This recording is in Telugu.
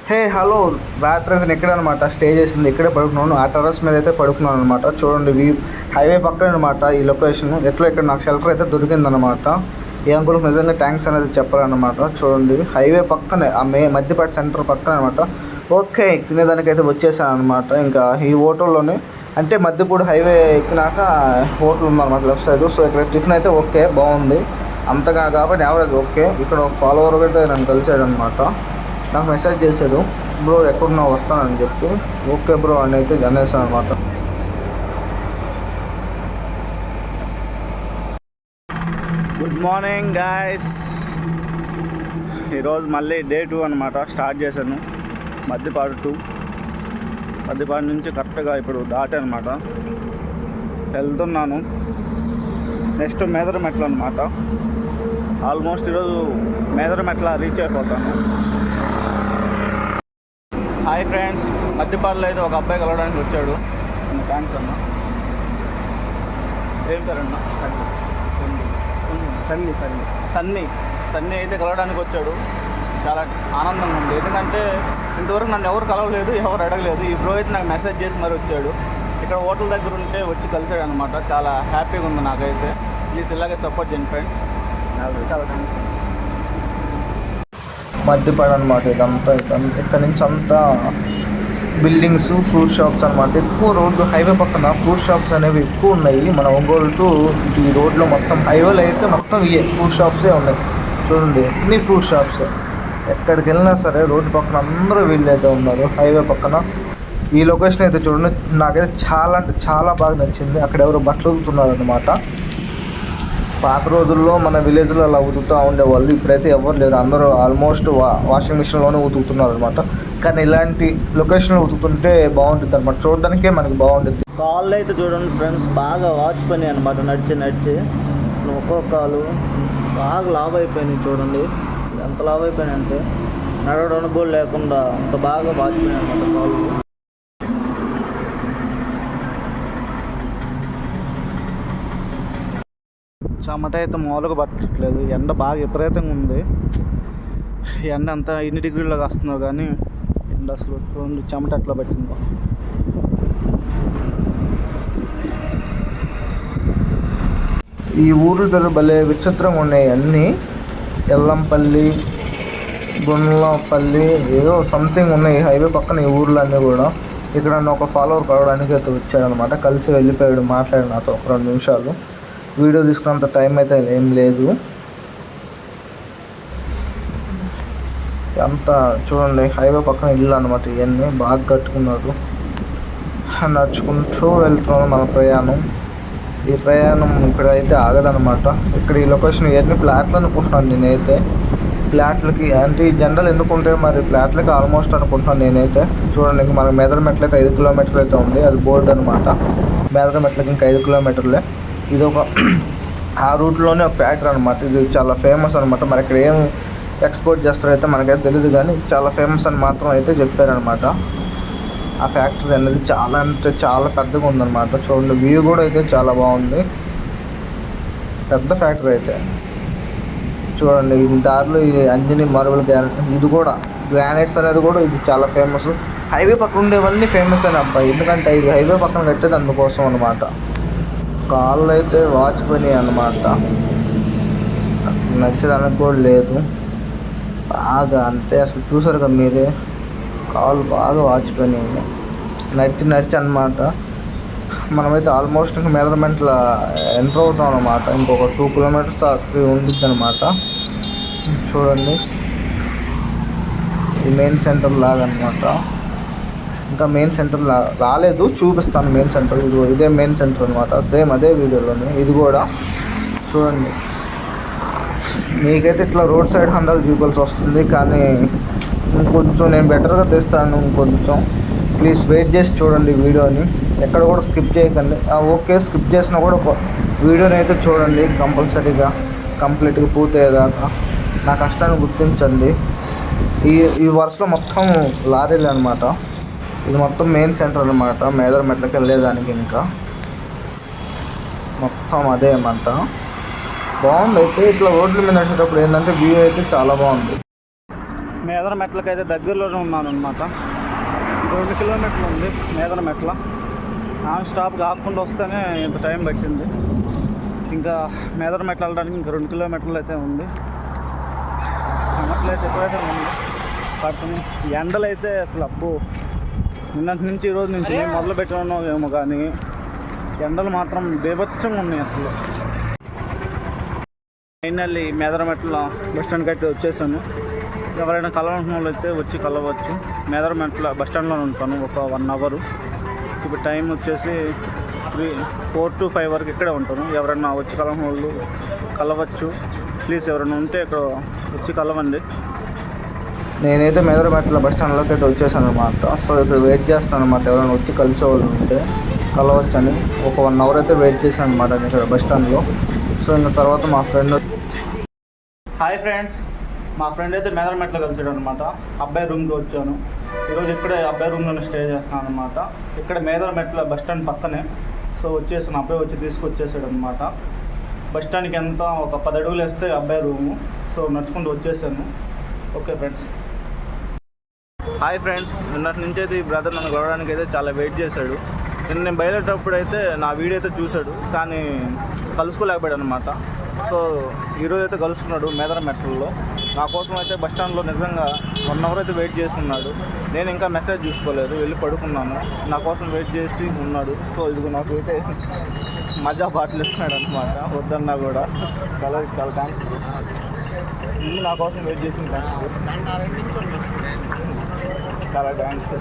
హే హలో, రాత్రి అయితే ఇక్కడే అనమాట స్టే చేసింది. ఇక్కడే పడుకున్నాను. ఆ టెర్రస్ మీద అయితే పడుకున్నాను అనమాట. చూడండి హైవే పక్కన అనమాట ఈ లొకేషన్. ఎట్లా ఇక్కడ నాకు షెల్టర్ అయితే దొరికిందనమాట. ఈ అంకుల్కి నిజంగా థ్యాంక్స్ అనేది చెప్పాలన్నమాట. చూడండి హైవే పక్కనే, ఆ మధ్యపాటి సెంటర్ పక్కన అనమాట. ఓకే, తినేదానికి అయితే వచ్చేసాను అనమాట. ఇంకా ఈ హోటల్లోనే అంటే మధ్యపూడి హైవే ఎక్కినాక హోటల్ ఉందన్నమాట లెఫ్ట్ సైడ్. సో ఇక్కడ టిఫిన్ అయితే ఓకే, బాగుంది అంతగా కాబట్టి యావరేజ్ ఓకే. ఇక్కడ ఒక ఫాలోవర్ అయితే నన్ను కలిసాడు అనమాట. నాకు మెసేజ్ చేశాడు, బ్రో ఎక్కడున్నా వస్తానని చెప్పి. ఓకే బ్రో అని అయితే అనేసాను అనమాట. Good morning guys. ఈరోజు మళ్ళీ డే 2 అనమాట. స్టార్ట్ చేశాను మధ్యపాడు నుంచి కరెక్ట్గా ఇప్పుడు దాటే అనమాట. వెళ్తున్నాను నెక్స్ట్ మేదరమెట్ల అనమాట. ఆల్మోస్ట్ ఈరోజు మేదరమెట్ల రీచ్ అయిపోతాను. హాయ్ ఫ్రెండ్స్, మధ్యపాడులో అయితే ఒక అబ్బాయి కలవడానికి వచ్చాడు. థ్యాంక్స్ అన్న. ఏం పేరన్నా? సన్నీ అయితే కలవడానికి వచ్చాడు. చాలా ఆనందంగా ఉంది, ఎందుకంటే ఇంతవరకు నన్ను ఎవరు కలవలేదు, ఎవరు అడగలేదు. ఈ బ్రో అయితే నాకు మెసేజ్ చేసి మరి వచ్చాడు. ఇక్కడ హోటల్ దగ్గర ఉంటే వచ్చి కలిసాడు అనమాట. చాలా హ్యాపీగా ఉంది నాకైతే. ప్లీజ్ ఇలాగే సపోర్ట్ చేయండి ఫ్రెండ్స్. మధ్యపాడు అనమాట ఇదంతా. ఇక్కడ నుంచి అంతా బిల్డింగ్స్, ఫ్రూట్ షాప్స్ అనమాట. ఎక్కువ రోడ్డు హైవే పక్కన ఫ్రూట్ షాప్స్ అనేవి ఎక్కువ ఉన్నాయి. మన ఒంగోలు టు ఈ రోడ్లో మొత్తం హైవేలో అయితే మొత్తం ఇవే ఫ్రూట్ షాప్సే ఉన్నాయి. చూడండి అన్ని ఫ్రూట్ షాప్స్. ఎక్కడికి వెళ్ళినా సరే రోడ్డు పక్కన అందరూ వీళ్ళైతే ఉన్నారు హైవే పక్కన. ఈ లొకేషన్ అయితే చూడండి, నాకైతే చాలా అంటే చాలా బాగా నచ్చింది. అక్కడ ఎవరు బట్టలు ఉతుకుతున్నారు అనమాట. పాత రోజుల్లో మన విలేజ్లో అలా ఉతుకుతూ ఉండేవాళ్ళు. ఇప్పుడైతే ఎవరు లేరు, అందరూ ఆల్మోస్ట్ వాషింగ్ మిషన్లోనే ఉతుకుతున్నారు అనమాట. కానీ ఇలాంటి లొకేషన్లో ఉతుకుతుంటే బాగుంటుంది అనమాట, చూడడానికే మనకి బాగుంటుంది. కాళ్ళు అయితే చూడండి ఫ్రెండ్స్, బాగా వాచిపోయినాయి అనమాట. నడిచి ఒక్కొక్క కాలు బాగా లావ్ అయిపోయినాయి. చూడండి ఎంత లావ్ అయిపోయినాయి అంటే నడవడానికి కూడా లేకుండా అంత బాగా వాచిపోయినాయి అనమాట కాళ్ళు. చెమట అయితే మామూలుగా పట్టట్లేదు. ఎండ బాగా విపరీతంగా ఉంది. ఎండ అంతా ఎన్ని డిగ్రీలకు వస్తుందో కానీ ఎండ అసలు చూడండి చెమట ఎట్లా పట్టిందో. ఈ ఊర్ల పేరు భలే విచిత్రంగా ఉన్నాయి అన్నీ. ఎల్లంపల్లి, గుండ్లపల్లి ఏదో సంథింగ్ ఉన్నాయి హైవే పక్కన ఈ ఊర్లు అన్నీ కూడా. ఇక్కడ ఒక ఫాలోవర్ కలవడానికి అయితే వచ్చాడనమాట. కలిసి వెళ్ళిపోయాడు, మాట్లాడాడు నాతో ఒక 2 నిమిషాలు. వీడియో తీసుకున్నంత టైం అయితే ఏం లేదు. అంతా చూడండి హైవే పక్కన ఇల్లు అనమాట. ఇవన్నీ బాగా కట్టుకున్నారు. నడుచుకుంటూ వెళ్తున్నాను మన ప్రయాణం. ఈ ప్రయాణం ఇక్కడైతే ఆగదనమాట. ఇక్కడ ఈ లొకేషన్ ఇవన్నీ ఫ్లాట్లు అనుకుంటున్నాను నేనైతే. ఫ్లాట్లకి అంటే ఈ జనరల్ ఎందుకుంటే మరి ఫ్లాట్లకి ఆల్మోస్ట్ అనుకుంటున్నాను నేనైతే. చూడండి ఇంక మనకి మేదరమెట్లకి 5 కిలోమీటర్లు అయితే ఉంది, అది బోర్డు అనమాట. మేదరమెట్లకి ఇంకా 5 కిలోమీటర్లే. ఇది ఒక ఆ రూట్లోనే ఒక ఫ్యాక్టరీ అనమాట. ఇది చాలా ఫేమస్ అనమాట. మరి ఇక్కడ ఏం ఎక్స్పోర్ట్ చేస్తారైతే మనకైతే తెలియదు, కానీ చాలా ఫేమస్ అని మాత్రం అయితే చెప్పారనమాట. ఆ ఫ్యాక్టరీ అనేది చాలా అంటే చాలా పెద్దగా ఉందన్నమాట. చూడండి వ్యూ కూడా అయితే చాలా బాగుంది, పెద్ద ఫ్యాక్టరీ అయితే. చూడండి ఈ దారిలో ఈ అంజనీ మార్బుల్ ఇది కూడా గ్రానైట్స్ అనేది కూడా ఇది చాలా ఫేమస్. హైవే పక్కన ఉండేవన్నీ ఫేమస్ అని అబ్బాయి, ఎందుకంటే ఇది హైవే పక్కన కట్టేది అందుకోసం అనమాట. కాళ్ళు అయితే వాచిపోయినాయి అన్నమాట. అసలు నడిచేదానికి కూడా లేదు బాగా. అంటే అసలు చూసారు కదా మీరే, కాళ్ళు బాగా వాచిపోయినాయి నడిచి అన్నమాట. మనమైతే ఆల్మోస్ట్ ఇంకా మేదరమెట్ల ఎంటర్ అవుతాం అనమాట. ఇంకొక 2 కిలోమీటర్స్ 3 ఉండిద్ది అనమాట. చూడండి ఈ మెయిన్ సెంటర్ లాగా అనమాట. ఇంకా మెయిన్ సెంటర్ రాలేదు, చూపిస్తాను మెయిన్ సెంటర్. ఇదే మెయిన్ సెంటర్ అనమాట, సేమ్ అదే వీడియోలోనే ఇది కూడా. చూడండి మీకైతే ఇట్లా రోడ్ సైడ్ హండాలు చూపాల్సి వస్తుంది, కానీ ఇంకొంచెం నేను బెటర్గా తెస్తాను. ఇంకొంచెం ప్లీజ్ వెయిట్ చేసి చూడండి వీడియోని, ఎక్కడ కూడా స్కిప్ చేయకండి. ఓకే స్కిప్ చేసినా కూడా వీడియోని అయితే చూడండి కంపల్సరీగా, కంప్లీట్గా పూర్తయ్యేదాకా. నా కష్టాన్ని గుర్తించండి. ఈ వరుసలో మొత్తం లారీలు అనమాట. ఇది మొత్తం మెయిన్ సెంటర్ అనమాట, మేదరమెట్లకి వెళ్ళేదానికి. ఇంకా మొత్తం అదే అనమాట. బాగుంది అయితే. ఇట్లా రోడ్ల మీద నడిచేటప్పుడు ఏంటంటే వ్యూ అయితే చాలా బాగుంది. మేదర మెట్లకైతే దగ్గరలోనే ఉన్నాను అనమాట. 2 కిలోమీటర్లు ఉంది మేదర మెట్ల. నాన్ స్టాప్ కాకుండా వస్తేనే ఇంత టైం పట్టింది. ఇంకా మేదర మెట్ల వెళ్ళడానికి ఇంకా 2 కిలోమీటర్లు అయితే ఉంది. చెమట్లయితే ఎప్పుడైతే ఉంది పడుతుంది. ఎండలు అయితే అసలు అబ్బో నిన్నటి నుంచి ఈరోజు నుంచి మొదలు పెట్టడం ఏమో కానీ ఎండలు మాత్రం బీభత్సంగా ఉన్నాయి అసలు. ఫైనల్లీ మేదరమెట్ల బస్ స్టాండ్కి అయితే వచ్చేసాను. ఎవరైనా కలవాల్సిన వాళ్ళు అయితే వచ్చి కలవచ్చు. మేదరమెట్ల బస్ స్టాండ్లో ఉంటాను ఒక 1 అవర్. ఇప్పుడు టైం వచ్చేసి 4 to 5 వరకు ఇక్కడే ఉంటాను. ఎవరైనా వచ్చి కలవాల్సిన వాళ్ళు కలవచ్చు. ప్లీజ్ ఎవరైనా ఉంటే ఇక్కడ వచ్చి కలవండి. నేనైతే మేదరమెట్ల బస్ స్టాండ్లోకి అయితే వచ్చేసాను అనమాట. సో ఇక్కడ వెయిట్ చేస్తాను అనమాట. ఎవరైనా వచ్చి కలిసే వాళ్ళు ఉంటే కలవచ్చని ఒక 1 అవర్ అయితే వెయిట్ చేశాను అనమాట నేను ఇక్కడ బస్ స్టాండ్లో. సో ఇంకా తర్వాత మా ఫ్రెండ్ హాయ్ ఫ్రెండ్స్, మా ఫ్రెండ్ అయితే మేదరమెట్ల కలిసాడు అనమాట. అబ్బాయి రూమ్కి వచ్చాను. ఈరోజు ఇక్కడే అబ్బాయి రూమ్లోనే స్టే చేస్తాను అనమాట. ఇక్కడ మేదరమెట్ల బస్ స్టాండ్ పక్కనే. సో వచ్చేసాను, అబ్బాయి వచ్చి తీసుకొచ్చేసాడు అనమాట. బస్ స్టాండ్కి ఎంత ఒక 10 అడుగులు వేస్తే అబ్బాయి రూము. సో నడుచుకుంటూ వచ్చేసాను. Okay friends. హాయ్ ఫ్రెండ్స్, నిన్నటి నుంచి అయితే ఈ బ్రదర్ నన్ను కలవడానికి అయితే చాలా వెయిట్ చేశాడు. నేను బయలుదేరేటప్పుడు అయితే నా వీడియో అయితే చూశాడు, కానీ కలుసుకోలేకపోయాడు అనమాట. సో ఈరోజు అయితే కలుసుకున్నాడు మేదరమెట్లలో. నా కోసం అయితే బస్ స్టాండ్లో నిజంగా 1 అవర్ అయితే వెయిట్ చేస్తున్నాడు. నేను ఇంకా మెసేజ్ చూసుకోలేదు, వెళ్ళి పడుకున్నాను. నా కోసం వెయిట్ చేసి ఉన్నాడు. సో ఇది నాకు అయితే మజా బాటలు ఇస్తున్నాడు అనమాట. వద్దన్నా కూడా చాలా థ్యాంక్స్. నా కోసం వెయిట్ చేసిన చాలా థ్యాంక్స్.